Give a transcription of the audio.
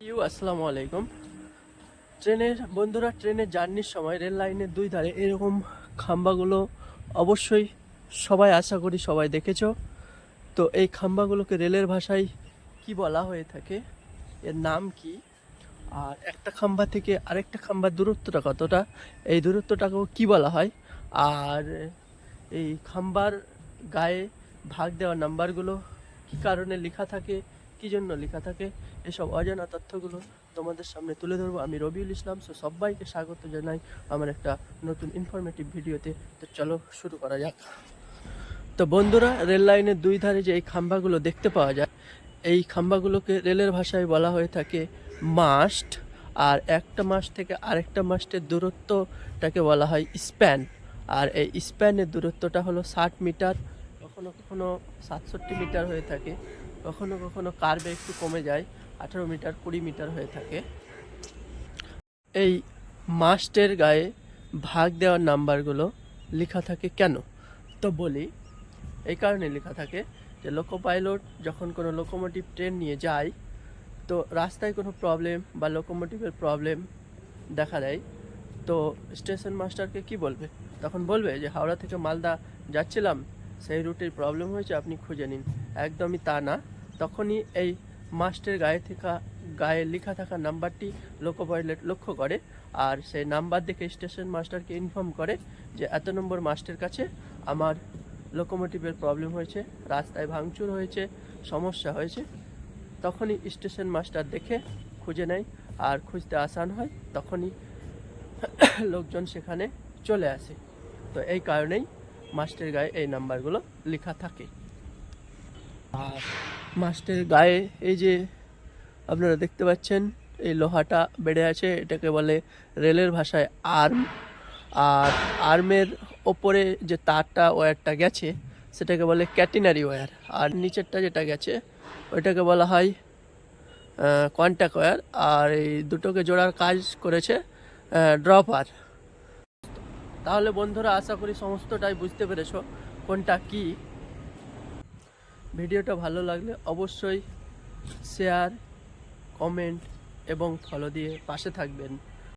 আসসালামু আলাইকুম। ট্রেনের জার্নির সময় রেল লাইনের দুই ধারে এরকম খাম্বাগুলো অবশ্যই সবাই, আশা করি সবাই দেখেছো। তো এই খাম্বাগুলোকে রেলের ভাষায় কি বলা হয়ে থাকে, এর নাম কি, আর একটা খাম্বা থেকে আরেকটা খাম্বার দূরত্বটা কতটা, এই দূরত্বটাকেও কি বলা হয়, আর এই খাম্বার গায়ে ভাগ দেওয়া নাম্বারগুলো কি কারণে লেখা থাকে, কি জন্য লেখা থাকে, এসব অজানা তথ্যগুলো তোমাদের সামনে তুলে ধরবো। আমি রবিউল ইসলাম। সবাইকে স্বাগত জানাই আমার একটা নতুন ইনফরমেটিভ ভিডিওতে। তো চলো শুরু করা যাক। তো বন্ধুরা, রেল লাইনের দুই ধারে যে এই খাম্বাগুলো দেখতে পাওয়া যায়, এই খাম্বাগুলোকে রেলের ভাষায় বলা হয়ে থাকে মাস্ট। আর একটা মাস্ট থেকে আরেকটা মাস্টের দূরত্বটাকে বলা হয় স্প্যান। আর এই স্প্যানের দূরত্বটা হলো 60 মিটার, কখনো কখনো 67 মিটার হয়ে থাকে, কখনো কখনো কার্ভে একটু কমে যায়, 18 মিটার 20 মিটার হয়ে থাকে। এই মাস্টের গায়ে ভাগ দেওয়ার নাম্বারগুলো লেখা থাকে কেন? তো বলি, এই কারণে লেখা থাকে যে লোকো পাইলট যখন কোনো লোকোমোটিভ ট্রেন নিয়ে যায়, তো রাস্তায় কোনো প্রবলেম বা লোকোমোটিভের প্রবলেম দেখা দেয়, তো স্টেশন মাস্টারকে কি বলবে? তখন বলবে যে হাওড়া থেকে মালদা যাচ্ছিলাম, সেই রুটের প্রবলেম হয়েছে, আপনি খুঁজে নিন। একদমই তা না। তখনই এই মাস্টের গায়ে লেখা থাকা নাম্বারটি লোকো পাইলট লক্ষ্য করে, আর সেই নাম্বার দেখে স্টেশন মাস্টারকে ইনফর্ম করে যে এত নম্বর মাস্টের কাছে আমার লোকোমোটিভের প্রবলেম হয়েছে, রাস্তায় ভাঙচুর হয়েছে, সমস্যা হয়েছে। তখনই স্টেশন মাস্টার দেখে খুঁজে নেয়, আর খুঁজতে আসান হয়, তখনই লোকজন সেখানে চলে আসে। তো এই কারণেই মাস্টের গায়ে এই নাম্বারগুলো লেখা থাকে। আর মাস্টের গায়ে এই যে আপনারা দেখতে পাচ্ছেন, এই লোহাটা বেড়ে আছে, এটাকে বলে রেলের ভাষায় আর্ম। আর আর্মের ওপরে যে তারটা ওয়্যারটা গেছে সেটাকে বলে ক্যাটিনারি ওয়্যার। আর নিচেরটা যেটা গেছে ওইটাকে বলা হয় কন্ট্যাক্ট ওয়্যার। আর এই দুটোকে জোড়ার কাজ করেছে ড্রপার। তাহলে বন্ধুরা, আশা করি সমস্তটাই বুঝতে পেরেছো কোনটা কি। ভিডিওটা ভালো লাগলে অবশ্যই শেয়ার, কমেন্ট এবং ফলো দিয়ে পাশে থাকবেন।